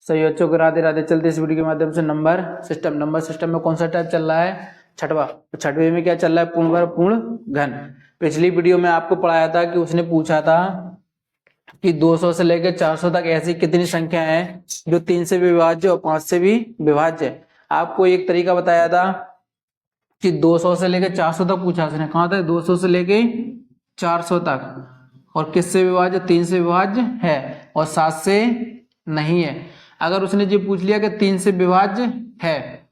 सही बच्चों को राधे राधे। चलते इस वीडियो के माध्यम से नंबर सिस्टम में कौन सा टाइप चल रहा है? छठवां। तो छठवें में क्या चल रहा है? पूर्ण वर्ग पूर्ण घन। पिछली वीडियो में आपको पढ़ाया था कि उसने पूछा था कि 200 से लेकर 400 तक ऐसी कितनी संख्या है जो 3 से भी विभाज्य और 5 से भी विभाज्य है। आपको एक तरीका बताया था कि 200 से लेकर 400 तक पूछा उसने। कहाँ तक? 200 से लेकर 400 तक। और किससे विभाज्य? 3 से विभाज्य है और 7 से नहीं है। अगर उसने ये पूछ लिया कि 3 से विभाज्य है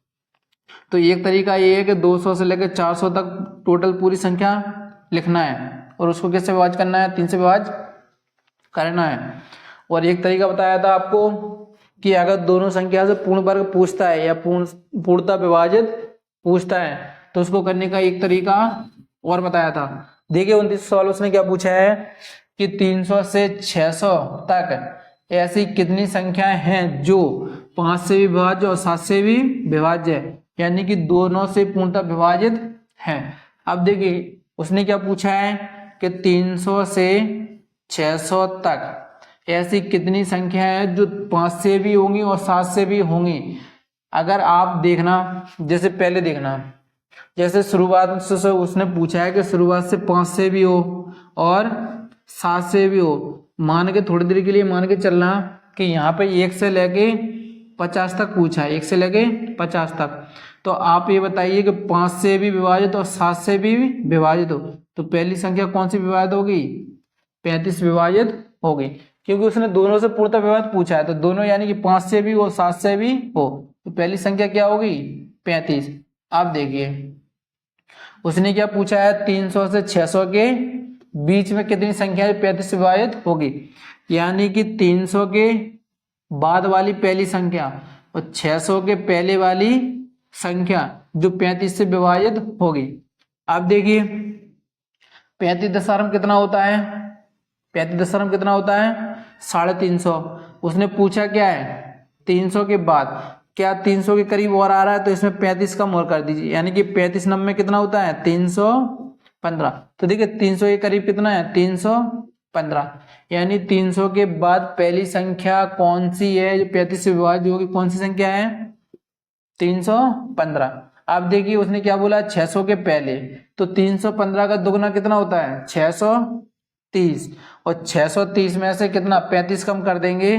तो एक तरीका ये है कि 200 से लेकर 400 तक टोटल पूरी संख्या लिखना है और उसको किससे विभाज्य करना है? 3 से विभाज्य करना है। और एक तरीका बताया था आपको कि अगर दोनों संख्या से पूर्ण वर्ग पूछता है या पूर्णतः विभाजित पूछता है तो उसको करने का एक तरीका और बताया था। देखिए 29 सवाल उसने क्या पूछा है कि 300 से 600 तक ऐसी कितनी संख्याएं हैं जो 5 से भी विभाज्य और 7 से भी विभाज्य है, यानी कि दोनों से पूर्णतः विभाजित है। अब देखिए उसने क्या पूछा है कि 300 से 600 तक ऐसी कितनी संख्या है जो 5 से भी होंगी और 7 से भी होंगी। अगर आप देखना, जैसे पहले देखना, जैसे शुरुआत से उसने पूछा है कि शुरुआत से 5 से भी हो और 7 से भी हो। मान के थोड़ी देर के लिए मान के चलना कि यहाँ पे 1 से लेके 50 तक पूछा है, 1 से लेके 50 तक। तो आप ये बताइए कि 5 से भी विभाजित और 7 से भी विभाजित हो तो पहली संख्या कौन सी विभाजित होगी? 35 विभाजित होगी, क्योंकि उसने दोनों से पूर्णतः विभाजित पूछा है। तो दोनों यानी कि 5 से भी हो 7 से भी हो तो पहली संख्या क्या होगी? 35। आप देखिए उसने क्या पूछा है? 300 से 600 के बीच में कितनी संख्या 35 से विभाजित होगी, यानी कि 300 के बाद वाली पहली संख्या और 600 के पहले वाली संख्या जो 35 से विभाजित होगी। अब देखिए 35 दशमलव कितना होता है? 35 दशमलव कितना होता है? 350। उसने पूछा क्या है? 300 के बाद। क्या 300 के करीब और आ रहा है तो इसमें 35 कम और कर दीजिए, यानी कि 35 नंबर में कितना होता है? 315। तो देखिए 300 के करीब कितना है? 315। यानी 300 के बाद पहली संख्या कौन सी है जो 35 से विभाज्य होगी? कौन सी संख्या है? 315। अब देखिए उसने क्या बोला? 600 के पहले। तो 315 का दुगना कितना होता है? 630। और 630 में से कितना 35 कम कर देंगे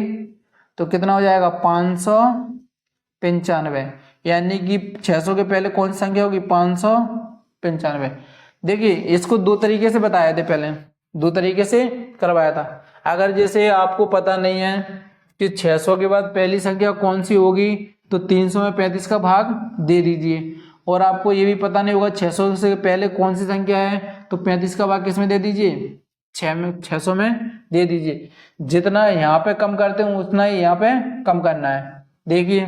तो कितना हो जाएगा? 595। यानी कि 600 के पहले कौन सी संख्या होगी? 595। देखिए इसको दो तरीके से बताए थे, पहले दो तरीके से करवाया था। अगर जैसे आपको पता नहीं है कि 600 के बाद पहली संख्या कौन सी होगी तो 300 में 35 का भाग दे दीजिए। और आपको ये भी पता नहीं होगा 600 से पहले कौन सी संख्या है तो 35 का भाग किस में दे दीजिए? 600 में दे दीजिए। जितना यहाँ पे कम करते हैं उतना ही यहाँ पे कम करना है। देखिए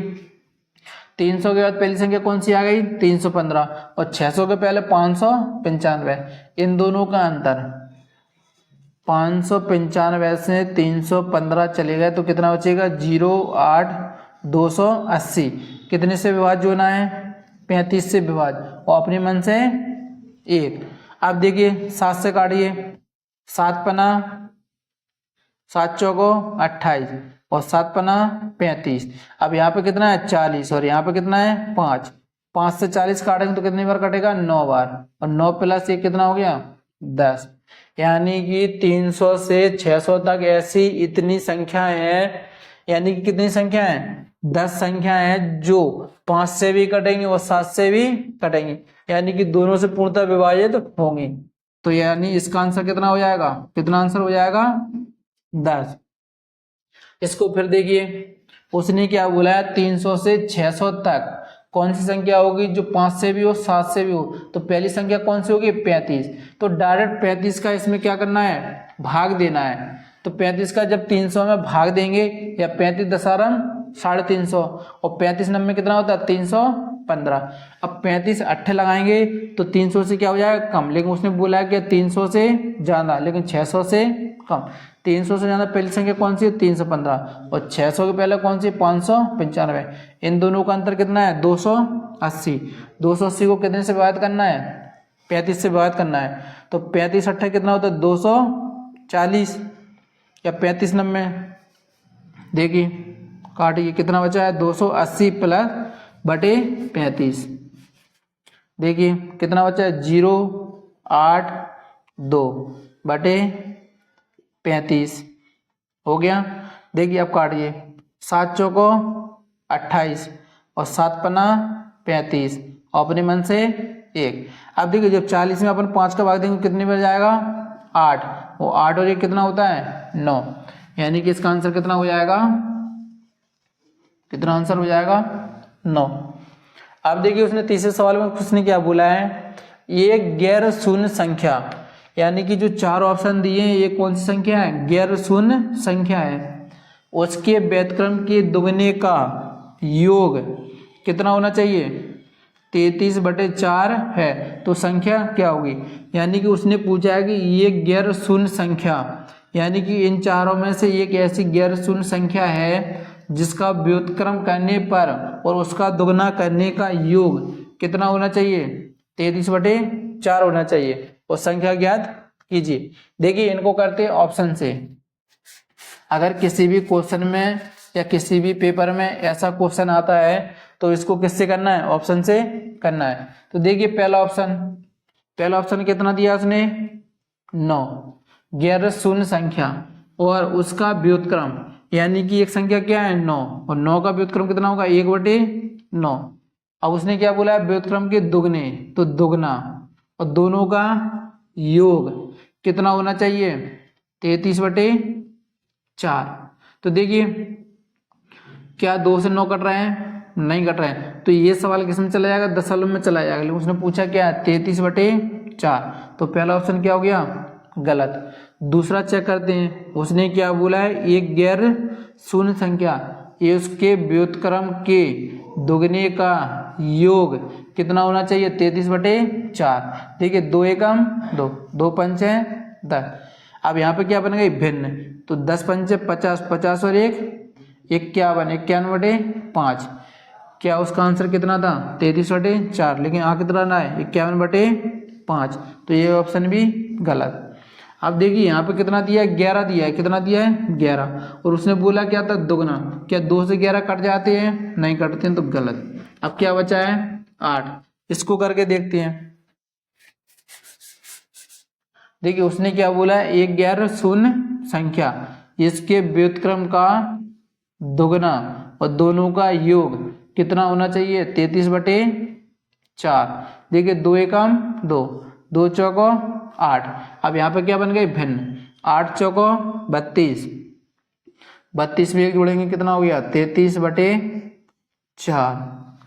300 के बाद पहली संख्या कौन सी आ गई? 315। और 600 के पहले 595। इन दोनों का अंतर 595 से 315 चले गए तो कितना बचेगा? 08280। कितने से विभाज्य होना है? 35 से विभाज्य, और अपने मन से 1। अब देखिए 7 से काटिए। 7 पना 7 चौको 28 और 7 पना 35। अब यहाँ पे कितना है? 40 और यहाँ पे कितना है? 5। 5 से 40 काटेंगे तो कितनी बार कटेगा? 9 बार। और 9 प्लस 1 कितना हो गया? 10। यानी कि 300 से 600 तक ऐसी इतनी संख्या है, यानी कि कितनी संख्या है? 10 संख्या है जो 5 से भी कटेंगी और 7 से भी कटेंगी, यानी कि दोनों से पूर्णतः विभाजित होंगी। तो यानी इसका आंसर कितना हो जाएगा? कितना आंसर हो जाएगा? 10। इसको फिर देखिए उसने क्या बोला है? 300 से 600 तक कौन सी संख्या होगी जो 5 से भी हो 7 से भी हो? तो पहली संख्या कौन सी होगी? 35। तो डायरेक्ट 35 का इसमें क्या करना है? भाग देना है। तो 35 का जब 300 में भाग देंगे या 35 दशमलव 350 और 35 नंबर में कितना होता है? 315। अब 35 अट्ठे लगाएंगे तो 300 से क्या हो जाएगा? कम। लेकिन उसने बोला है कि 300 से ज्यादा, लेकिन 600 से कम। 300 से ज्यादा पहली संख्या कौन सी है? 315। और 600 के पहले कौन सी? 595। इन दोनों का अंतर कितना है? 280। 280 को कितने से विभाजित करना है? 35 से विभाजित करना है। तो 35 अट्ठे कितना होता है? 240 या 35 नंबर। देखिए काटिए, कितना बचा है 280 प्लस बटे 35। देखिए कितना बचा है 082 बटे 35 हो गया। देखिए अब काटिए, 7 चौको 28 और 7 पन्ना 35 और अपने मन से 1। अब देखिए जब 40 में अपन 5 का भाग देंगे कितने बन जाएगा 8, वो 8 और 1 कितना होता है 9, यानी कि इसका आंसर कितना हो जाएगा, कितना आंसर हो जाएगा 9। अब देखिए उसने तीसरे सवाल में उसने क्या बोला है, ये गैर शून्य संख्या, यानी कि जो 4 ऑप्शन दिए हैं ये कौन सी संख्या है, गैर शून्य संख्या है, उसके व्युत्क्रम के दुगने का योग कितना होना चाहिए 33/4 है, तो संख्या क्या होगी। यानी कि उसने पूछा है कि ये गैर शून्य संख्या, यानी कि इन चारों में से एक ऐसी गैर शून्य संख्या है जिसका व्युत्क्रम करने पर और उसका दुगना करने का योग कितना होना चाहिए 33/4 होना चाहिए, और संख्या ज्ञात कीजिए। देखिए इनको करते हैं ऑप्शन से। अगर किसी भी क्वेश्चन में या किसी भी पेपर में ऐसा क्वेश्चन आता है तो इसको किससे करना है, ऑप्शन से करना है। तो देखिए पहला ऑप्शन कितना दिया उसने 9, गैर शून्य संख्या और उसका व्युत्क्रम, यानी कि एक संख्या क्या है 9 और 9 का व्युत्क्रम कितना होगा 1/9। अब उसने क्या बोला है व्युत्क्रम के दुगने, तो दुगना और दोनों का योग कितना होना चाहिए 33/4। तो देखिए क्या 2 से 9 कट रहे हैं, नहीं कट रहे हैं, तो ये सवाल किस में चला जाएगा दशमलव में चला जाएगा। लेकिन उसने पूछा क्या 33/4, तो पहला ऑप्शन क्या हो गया गलत। दूसरा चेक करते हैं, उसने क्या बोला है एक गैर शून्य संख्या, ये उसके व्युत्क्रम के दुगने का योग कितना होना चाहिए 33/4। देखिए 2 एकम 2, 2 पंचे 10। अब यहाँ पे क्या बन गई भिन्न, तो 10 पंचे 50, 50 और 1 51, 51/5। क्या उसका आंसर कितना था 33/4, लेकिन आ कितना रहा है 51/5, तो ये ऑप्शन भी गलत। अब देखिए यहाँ पे कितना दिया है 11 दिया है, कितना दिया है 11, और उसने बोला क्या था दुगना, क्या 2 से 11 कट जाते हैं, नहीं कटते हैं, तो गलत। अब क्या बचा है 8, इसको करके देखते हैं। देखिए उसने क्या बोला है एक गैर शून्य संख्या, इसके व्युत्क्रम का दुगना और दोनों का योग कितना होना चाहिए 33/4। देखिए 2 एकम 2, 2 चौको 8। अब यहाँ पे क्या बन गई भिन्न, 8 चौको 32, 32 में 1 जोड़ेंगे कितना हो गया 33/4,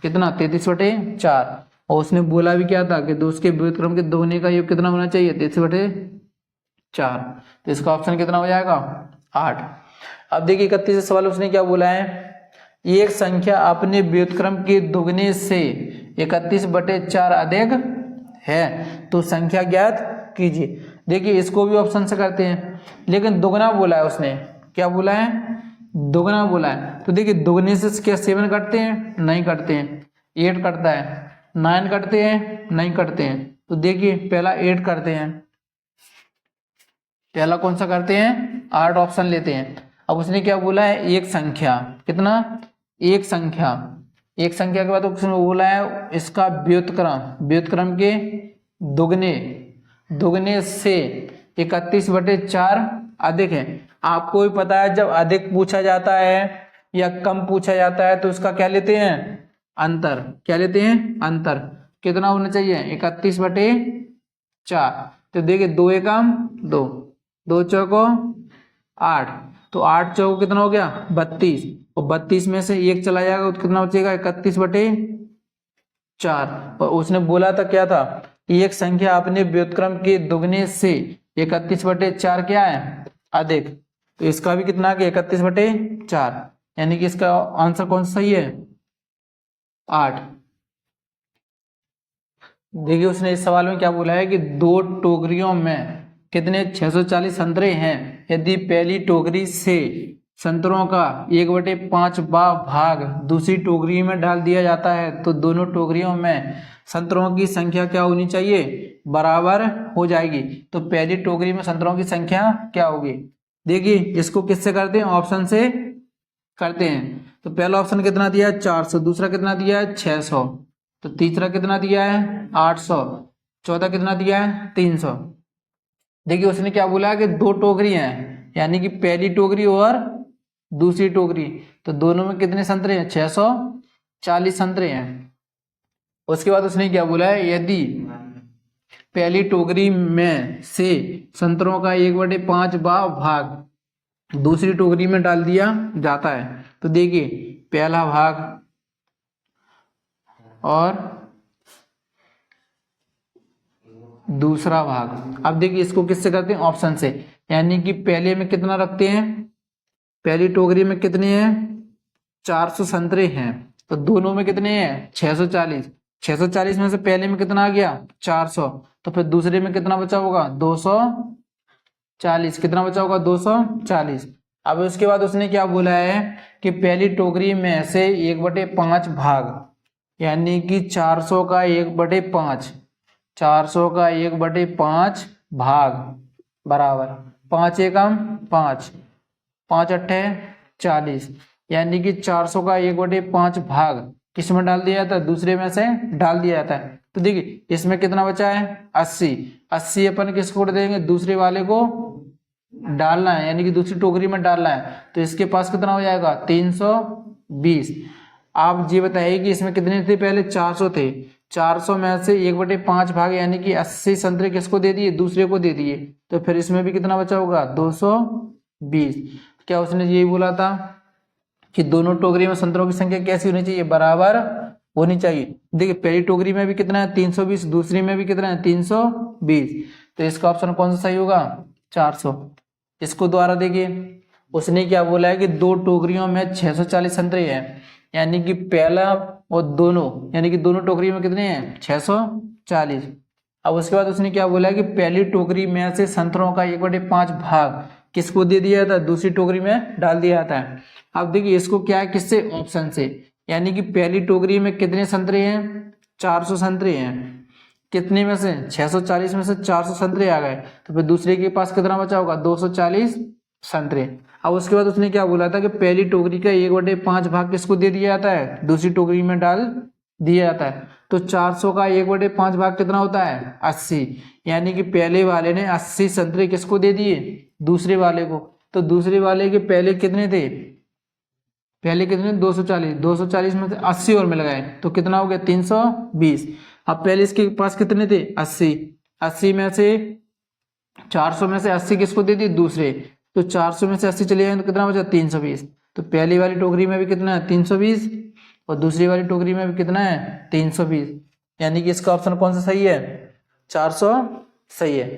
कितना 33/4। और उसने बोला भी क्या था कि उसके व्युत्क्रम के दोगुने का योग कितना होना चाहिए 33/4, तो इसका ऑप्शन कितना हो जाएगा 8। अब देखिए 31 सवाल उसने क्या बोला है, एक संख्या अपने व्युत्क्रम के दुगने से 31/4 अधिक है, तो संख्या ज्ञात कीजिए। देखिए इसको भी ऑप्शन से करते हैं, लेकिन दुगना बोला है उसने, क्या बोला है दुगना बोला है। तो देखिए दुगने से क्या 7 कटते हैं, नहीं कटते हैं, 8 कटता है, 9 कटते हैं, नहीं कटते हैं। तो देखिए पहला 8 करते हैं, पहला कौन सा करते हैं 8 ऑप्शन लेते हैं। अब उसने क्या बोला है एक संख्या, कितना एक संख्या, एक संख्या के बाद उसने बोला है इसका व्युत्क्रम के दुगने से 31/4 अधिक है। आपको भी पता है जब अधिक पूछा जाता है या कम पूछा जाता है तो उसका क्या लेते हैं अंतर, क्या लेते हैं अंतर, कितना होना चाहिए 31/4। तो देखिए 2 एकम 2, 2 चौको 8, तो 8 चौको कितना हो गया 32, और 32 में से 1 चला जाएगा तो कितना बचेगा 31/4। और उसने बोला था क्या था एक संख्या अपने व्युत्क्रम के दुगने से 31/4 क्या है अधिक, तो इसका भी कितना आ गया 31/4, यानी कि इसका आंसर कौन सा सही है 8। देखिए उसने इस सवाल में क्या बोला है कि 2 टोकरियों में कितने 640 संतरे हैं, यदि पहली टोकरी से संतरों का 1/5 भाग दूसरी टोकरी में डाल दिया जाता है तो दोनों टोकरियों में संतरों की संख्या क्या होनी चाहिए बराबर हो जाएगी। तो पहली टोकरी में संतरों की संख्या क्या होगी, देखिए इसको किससे करते हैं ऑप्शन से करते हैं। तो पहला ऑप्शन कितना दिया है 400, दूसरा कितना दिया है 600, तो तीसरा कितना दिया है 800, चौथा कितना दिया है 300। देखिए उसने क्या बोला कि दो टोकरी हैं, यानी कि पहली टोकरी और दूसरी टोकरी, तो दोनों में कितने संतरे हैं 640 संतरे हैं। उसके बाद उसने क्या बोला है, यदि पहली टोकरी में से संतरों का 1/5 भाग दूसरी टोकरी में डाल दिया जाता है, तो देखिए पहला भाग और दूसरा भाग। अब देखिए इसको किससे करते हैं, ऑप्शन से, यानी कि पहले में कितना रखते हैं, पहली टोकरी में कितने हैं 400 संतरे हैं, तो दोनों में कितने हैं 640, 640 में से पहले में कितना आ गया 400, तो फिर दूसरे में कितना बचा होगा 240, कितना बचा होगा 240। अब उसके बाद उसने क्या बोला है कि पहली टोकरी में से 1/5 भाग, यानी कि 400 का 1/5, 400 का 1/5 भाग बराबर 5 एकम 5, 5 अट्ठे 40, यानी कि 400 का 1/5 भाग किस में डाल दिया जाता है, दूसरे में से डाल दिया जाता है। तो देखिए इसमें कितना बचा है 80, 80 अपन किसको देंगे, दूसरे वाले को डालना है, यानी कि दूसरी टोकरी में डालना है, तो इसके पास कितना हो जाएगा 320। आप ये बताइए कि इसमें कितने थे, पहले 400 थे, 400 में से 1/5 भाग यानी कि 80 संतरे किसको दे दिए, दूसरे को दे दिए, तो फिर इसमें भी कितना बचा होगा 220। क्या उसने यही बोला था कि दोनों टोकरी में संतरों की संख्या कैसी होनी चाहिए, बराबर होनी चाहिए। देखिए पहली टोकरी में भी कितना है 320, दूसरी में भी कितना है 320, तो इसका ऑप्शन कौन सा सही होगा 400। इसको द्वारा देखिए उसने क्या बोला है कि दो टोकरियों में 640 संतरे हैं, यानी कि पहला और दोनों, यानी कि दोनों टोकरी में कितने हैं 640। अब उसके बाद उसने क्या बोला है कि पहली टोकरी में से संतरों का 1/5 भाग किसको दे दिया जाता है, दूसरी टोकरी में डाल दिया जाता है। अब देखिए इसको क्या है, किससे, ऑप्शन से, यानी कि पहली टोकरी में कितने संतरे हैं 400 संतरे हैं, कितने में से 640 में से 400 संतरे आ गए, तो फिर दूसरे के पास कितना बचा होगा 240 संतरे। अब उसके बाद उसने क्या बोला था कि पहली टोकरी का 1/5 भाग किसको दे दिया जाता है, दूसरी टोकरी में डाल दिया जाता है, तो 400 का 1/5 भाग कितना होता है 80, यानी कि पहले वाले ने 80 संतरे किसको दे दिए, दूसरे वाले को, तो दूसरे वाले के पहले कितने थे, पहले कितने 240, 240 में से 80 और मिल गए तो कितना हो गया 320। अब पहले इसके पास कितने थे 80, 80 में से 400 में से 80 किसको दे दी, दूसरे, तो 400 में से 80 चले जाए तो कितना बचा 320, तो पहली वाली टोकरी में भी कितना है 320 और दूसरी वाली टोकरी में भी कितना है 320, यानी कि इसका ऑप्शन कौन सा सही है 400 सही है।